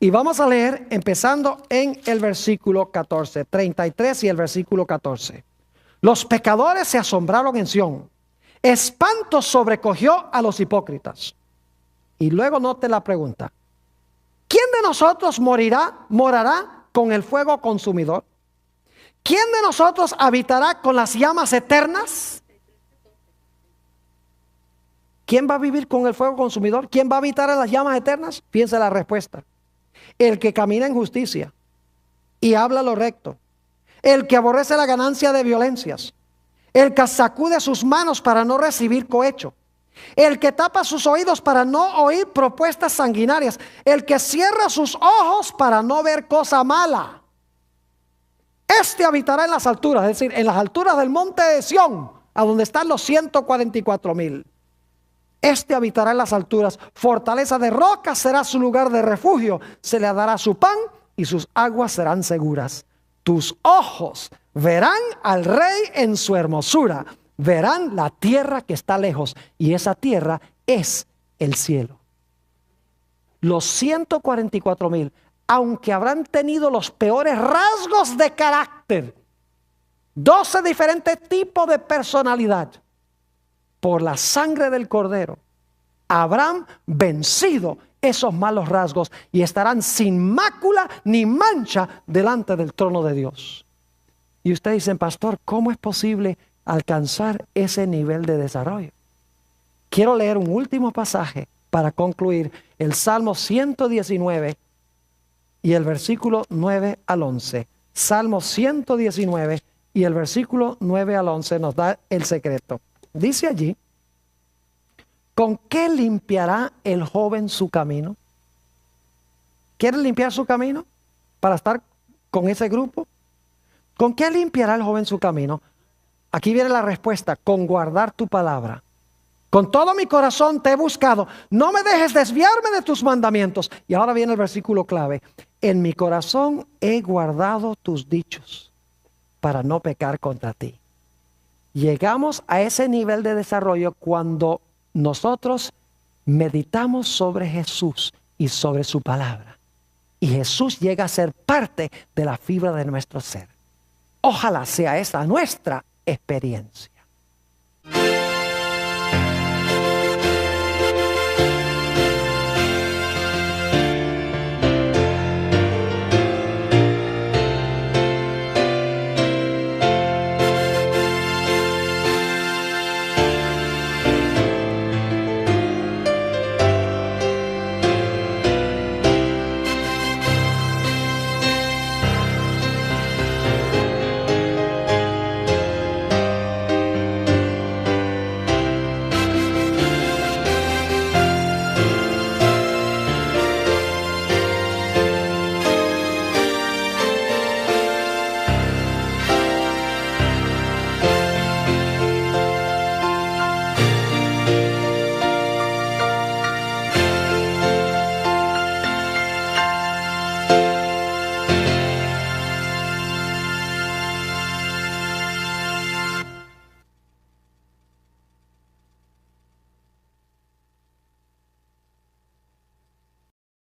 S1: Y vamos a leer empezando en el versículo 14. 33 y el versículo 14. Los pecadores se asombraron en Sión. Espanto sobrecogió a los hipócritas. Y luego note la pregunta. ¿Quién de nosotros morará con el fuego consumidor? ¿Quién de nosotros habitará con las llamas eternas? ¿Quién va a vivir con el fuego consumidor? ¿Quién va a habitar en las llamas eternas? Fíjense la respuesta. El que camina en justicia y habla lo recto. El que aborrece la ganancia de violencias. El que sacude sus manos para no recibir cohecho. El que tapa sus oídos para no oír propuestas sanguinarias. El que cierra sus ojos para no ver cosa mala. Este habitará en las alturas, es decir, en las alturas del monte de Sión, a donde están los 144,000. Este habitará en las alturas. Fortaleza de roca será su lugar de refugio. Se le dará su pan y sus aguas serán seguras. Tus ojos verán al Rey en su hermosura. verán la tierra que está lejos, y esa tierra es el cielo. Los 144,000, aunque habrán tenido los peores rasgos de carácter, 12 diferentes tipos de personalidad, por la sangre del Cordero, habrán vencido esos malos rasgos y estarán sin mácula ni mancha delante del trono de Dios. Y ustedes dicen, pastor, ¿cómo es posible alcanzar ese nivel de desarrollo? Quiero leer un último pasaje para concluir, el Salmo 119 y el versículo 9 al 11. Salmo 119 y el versículo 9 al 11 nos da el secreto. Dice allí, ¿con qué limpiará el joven su camino? ¿Quiere limpiar su camino para estar con ese grupo? ¿Con qué limpiará el joven su camino? Aquí viene la respuesta, con guardar tu palabra. Con todo mi corazón te he buscado, no me dejes desviarme de tus mandamientos. Y ahora viene el versículo clave, en mi corazón he guardado tus dichos para no pecar contra ti. Llegamos a ese nivel de desarrollo cuando nosotros meditamos sobre Jesús y sobre su palabra. Y Jesús llega a ser parte de la fibra de nuestro ser. Ojalá sea esa nuestra experiencia.